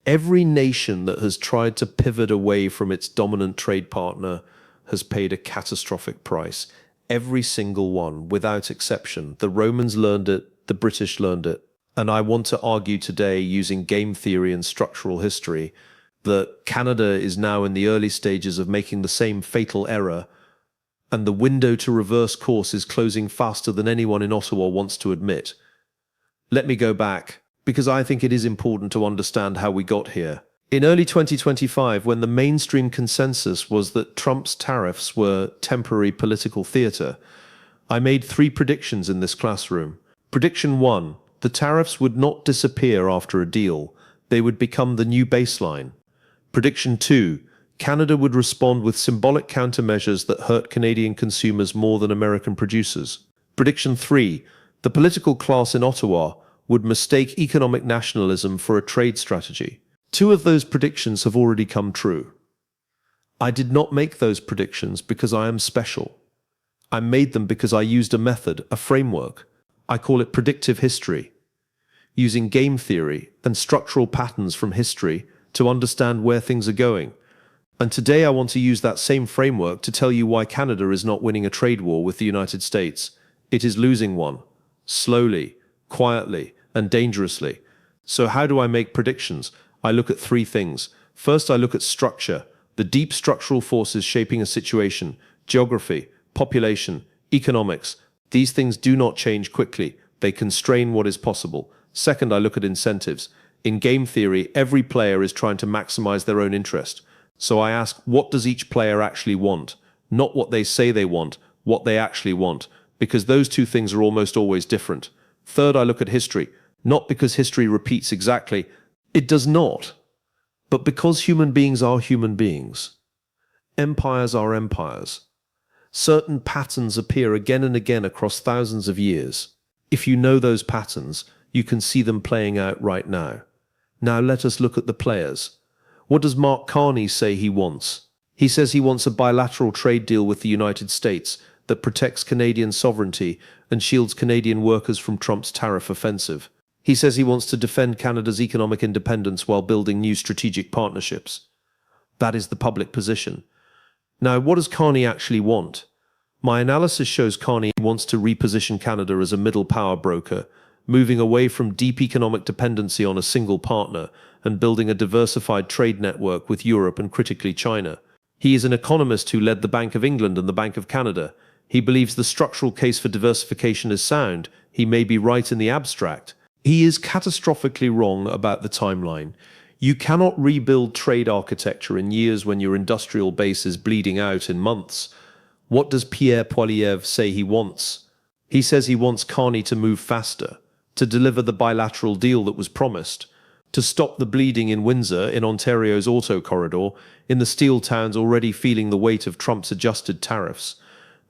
Every nation that has tried to pivot away from its dominant trade partner has paid a catastrophic price. Every single one, without exception. The Romans learned it, the British learned it. And I want to argue today, using game theory and structural history, that Canada is now in the early stages of making the same fatal error, and the window to reverse course is closing faster than anyone in Ottawa wants to admit. Let me go back, because I think it is important to understand how we got here. In early 2025, when the mainstream consensus was that Trump's tariffs were temporary political theatre, I made 3 predictions in this classroom. Prediction 1, the tariffs would not disappear after a deal. They would become the new baseline. Prediction 2, Canada would respond with symbolic countermeasures that hurt Canadian consumers more than American producers. Prediction 3, the political class in Ottawa would mistake economic nationalism for a trade strategy. 2 of those predictions have already come true. I did not make those predictions because I am special. I made them because I used a method, a framework. I call it predictive history, using game theory and structural patterns from history to understand where things are going. And today I want to use that same framework to tell you why Canada is not winning a trade war with the United States. It is losing one, slowly, quietly, and dangerously. So how do I make predictions? I look at 3 things. First, I look at structure, the deep structural forces shaping a situation, geography, population, economics. These things do not change quickly. They constrain what is possible. Second, I look at incentives. In game theory, every player is trying to maximize their own interest. So I ask, what does each player actually want? Not what they say they want, what they actually want, because those 2 things are almost always different. Third, I look at history, not because history repeats exactly. It does not. But because human beings are human beings. Empires are empires. Certain patterns appear again and again across thousands of years. If you know those patterns, you can see them playing out right now. Now let us look at the players. What does Mark Carney say he wants? He says he wants a bilateral trade deal with the United States that protects Canadian sovereignty and shields Canadian workers from Trump's tariff offensive. He says he wants to defend Canada's economic independence while building new strategic partnerships. That is the public position. Now, what does Carney actually want? My analysis shows Carney wants to reposition Canada as a middle power broker, moving away from deep economic dependency on a single partner and building a diversified trade network with Europe and critically China. He is an economist who led the Bank of England and the Bank of Canada. He believes the structural case for diversification is sound. He may be right in the abstract. He is catastrophically wrong about the timeline. You cannot rebuild trade architecture in years when your industrial base is bleeding out in months. What does Pierre Poilievre say he wants? He says he wants Carney to move faster, to deliver the bilateral deal that was promised, to stop the bleeding in Windsor, in Ontario's auto corridor, in the steel towns already feeling the weight of Trump's adjusted tariffs.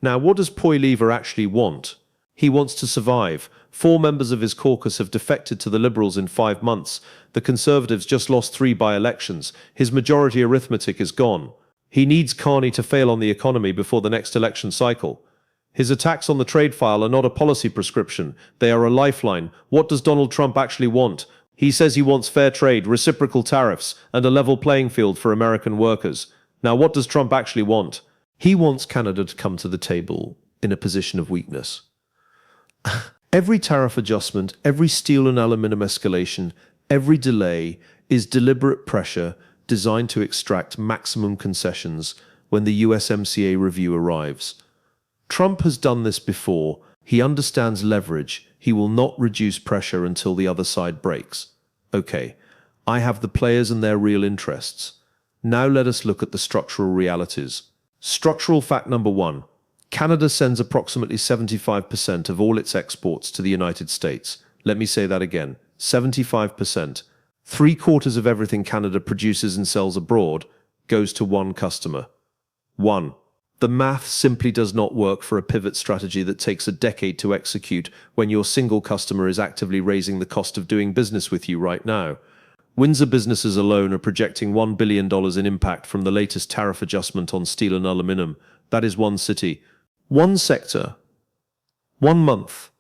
Now, what does Poilievre actually want? He wants to survive. 4 members of his caucus have defected to the Liberals in 5 months. The Conservatives just lost 3 by-elections. His majority arithmetic is gone. He needs Carney to fail on the economy before the next election cycle. His attacks on the trade file are not a policy prescription. They are a lifeline. What does Donald Trump actually want? He says he wants fair trade, reciprocal tariffs, and a level playing field for American workers. Now, what does Trump actually want? He wants Canada to come to the table in a position of weakness. Every tariff adjustment, every steel and aluminum escalation, every delay is deliberate pressure designed to extract maximum concessions when the USMCA review arrives. Trump has done this before. He understands leverage. He will not reduce pressure until the other side breaks. Okay, I have the players and their real interests. Now let us look at the structural realities. Structural fact number 1. Canada sends approximately 75% of all its exports to the United States. Let me say that again. 75%. 3/4 of everything Canada produces and sells abroad goes to one customer. 1. The math simply does not work for a pivot strategy that takes a decade to execute when your single customer is actively raising the cost of doing business with you right now. Windsor businesses alone are projecting $1 billion in impact from the latest tariff adjustment on steel and aluminum. That is one city, one sector, 1 month.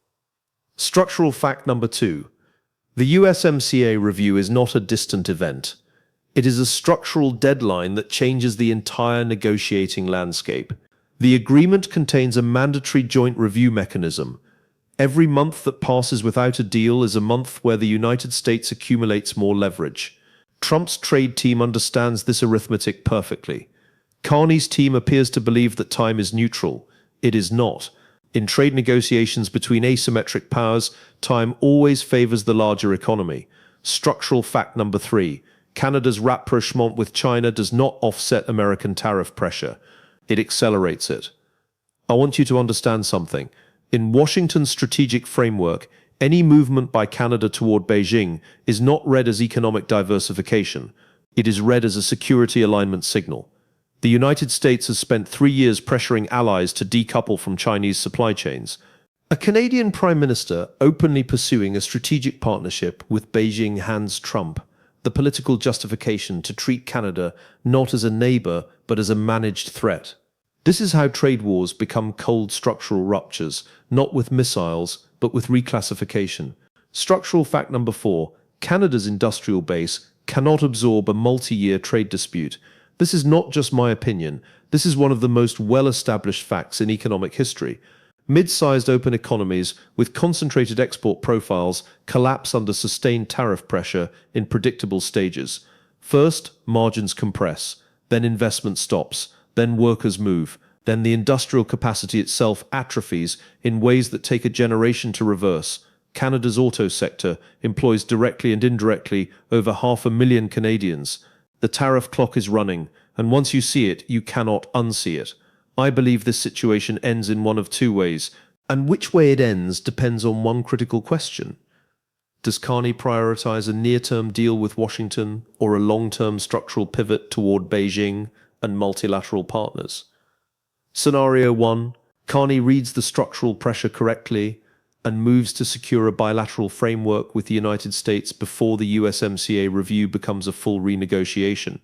Structural fact number 2. The USMCA review is not a distant event. It is a structural deadline that changes the entire negotiating landscape. The agreement contains a mandatory joint review mechanism. Every month that passes without a deal is a month where the United States accumulates more leverage. Trump's trade team understands this arithmetic perfectly. Carney's team appears to believe that time is neutral. It is not. In trade negotiations between asymmetric powers, time always favors the larger economy. Structural fact number 3. Canada's rapprochement with China does not offset American tariff pressure. It accelerates it. I want you to understand something. In Washington's strategic framework, any movement by Canada toward Beijing is not read as economic diversification. It is read as a security alignment signal. The United States has spent 3 years pressuring allies to decouple from Chinese supply chains. A Canadian Prime Minister openly pursuing a strategic partnership with Beijing hands Trump the political justification to treat Canada not as a neighbor but as a managed threat. This is how trade wars become cold structural ruptures, not with missiles, but with reclassification. Structural fact number 4. Canada's industrial base cannot absorb a multi-year trade dispute. This is not just my opinion. This is one of the most well-established facts in economic history. Mid-sized open economies with concentrated export profiles collapse under sustained tariff pressure in predictable stages. First, margins compress, then investment stops, then workers move, then the industrial capacity itself atrophies in ways that take a generation to reverse. Canada's auto sector employs directly and indirectly over 500,000 Canadians. The tariff clock is running, and once you see it, you cannot unsee it. I believe this situation ends in one of 2 ways, and which way it ends depends on one critical question. Does Carney prioritize a near-term deal with Washington or a long-term structural pivot toward Beijing and multilateral partners? Scenario 1. Carney reads the structural pressure correctly and moves to secure a bilateral framework with the United States before the USMCA review becomes a full renegotiation.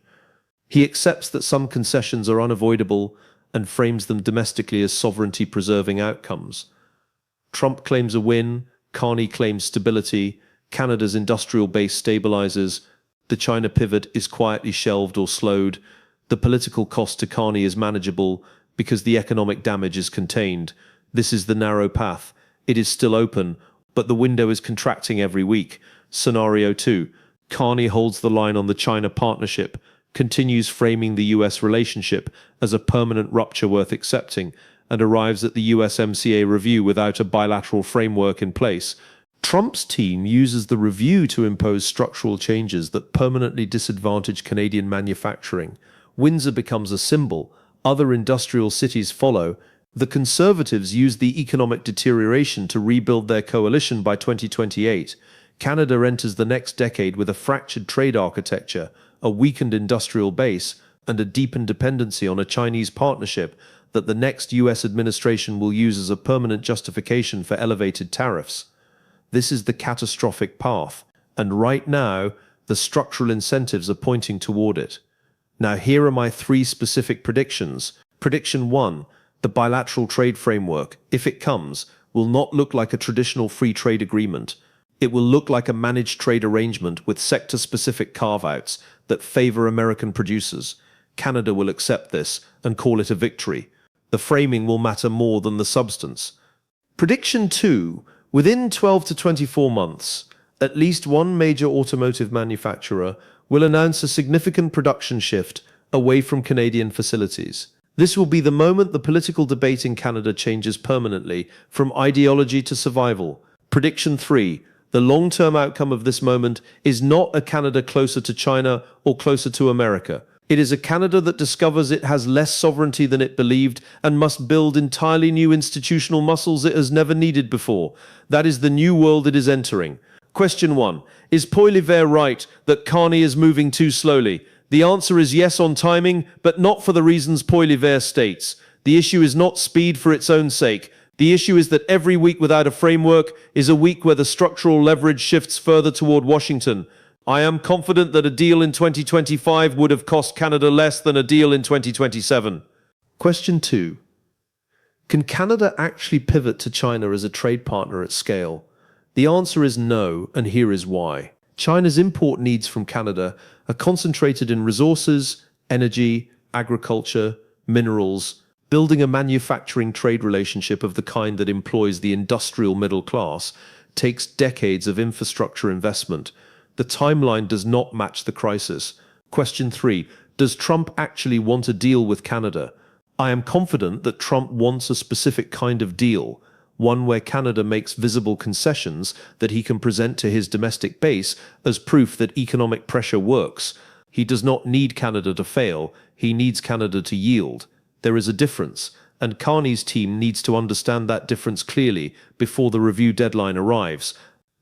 He accepts that some concessions are unavoidable and frames them domestically as sovereignty-preserving outcomes. Trump claims a win, Carney claims stability, Canada's industrial base stabilizes, the China pivot is quietly shelved or slowed, the political cost to Carney is manageable because the economic damage is contained. This is the narrow path. It is still open, but the window is contracting every week. Scenario 2. Carney holds the line on the China partnership, continues framing the US relationship as a permanent rupture worth accepting, and arrives at the USMCA review without a bilateral framework in place. Trump's team uses the review to impose structural changes that permanently disadvantage Canadian manufacturing. Windsor becomes a symbol. Other industrial cities follow. The Conservatives use the economic deterioration to rebuild their coalition by 2028. Canada enters the next decade with a fractured trade architecture, a weakened industrial base, and a deepened dependency on a Chinese partnership that the next US administration will use as a permanent justification for elevated tariffs. This is the catastrophic path, and right now, the structural incentives are pointing toward it. Now here are my 3 specific predictions. Prediction 1. The bilateral trade framework, if it comes, will not look like a traditional free trade agreement. It will look like a managed trade arrangement with sector-specific carve-outs that favor American producers. Canada will accept this and call it a victory. The framing will matter more than the substance. Prediction 2. Within 12 to 24 months, at least one major automotive manufacturer will announce a significant production shift away from Canadian facilities. This will be the moment the political debate in Canada changes permanently from ideology to survival. Prediction 3. The long-term outcome of this moment is not a Canada closer to China or closer to America. It is a Canada that discovers it has less sovereignty than it believed and must build entirely new institutional muscles it has never needed before. That is the new world it is entering. Question 1. Is Poilievre right that Carney is moving too slowly? The answer is yes on timing, but not for the reasons Poilievre states. The issue is not speed for its own sake. The issue is that every week without a framework is a week where the structural leverage shifts further toward Washington. I am confident that a deal in 2025 would have cost Canada less than a deal in 2027. Question 2. Can Canada actually pivot to China as a trade partner at scale? The answer is no, and here is why. China's import needs from Canada are concentrated in resources, energy, agriculture, minerals. Building a manufacturing trade relationship of the kind that employs the industrial middle class takes decades of infrastructure investment. The timeline does not match the crisis. Question 3. Does Trump actually want a deal with Canada? I am confident that Trump wants a specific kind of deal, one where Canada makes visible concessions that he can present to his domestic base as proof that economic pressure works. He does not need Canada to fail, he needs Canada to yield. There is a difference, and Carney's team needs to understand that difference clearly before the review deadline arrives.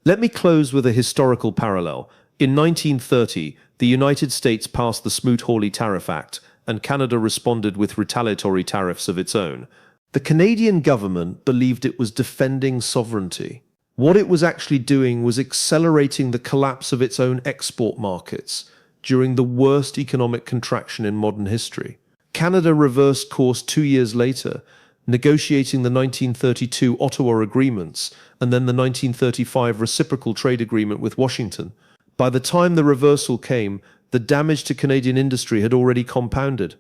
Let me close with a historical parallel. In 1930, the United States passed the Smoot-Hawley Tariff Act, and Canada responded with retaliatory tariffs of its own. The Canadian government believed it was defending sovereignty. What it was actually doing was accelerating the collapse of its own export markets during the worst economic contraction in modern history. Canada reversed course 2 years later, negotiating the 1932 Ottawa Agreements and then the 1935 Reciprocal Trade Agreement with Washington. By the time the reversal came, the damage to Canadian industry had already compounded.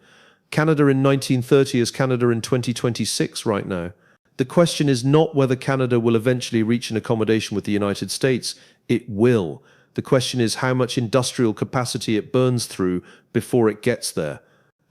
Canada in 1930 is Canada in 2026 right now. The question is not whether Canada will eventually reach an accommodation with the United States. It will. The question is how much industrial capacity it burns through before it gets there.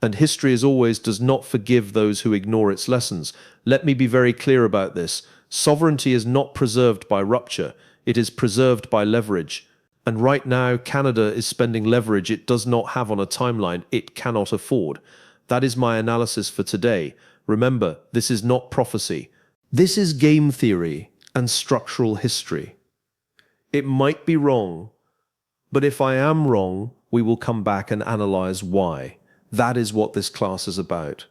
And history, as always, does not forgive those who ignore its lessons. Let me be very clear about this. Sovereignty is not preserved by rupture. It is preserved by leverage. And right now, Canada is spending leverage it does not have on a timeline it cannot afford. That is my analysis for today. Remember, this is not prophecy. This is game theory and structural history. It might be wrong, but if I am wrong, we will come back and analyze why. That is what this class is about.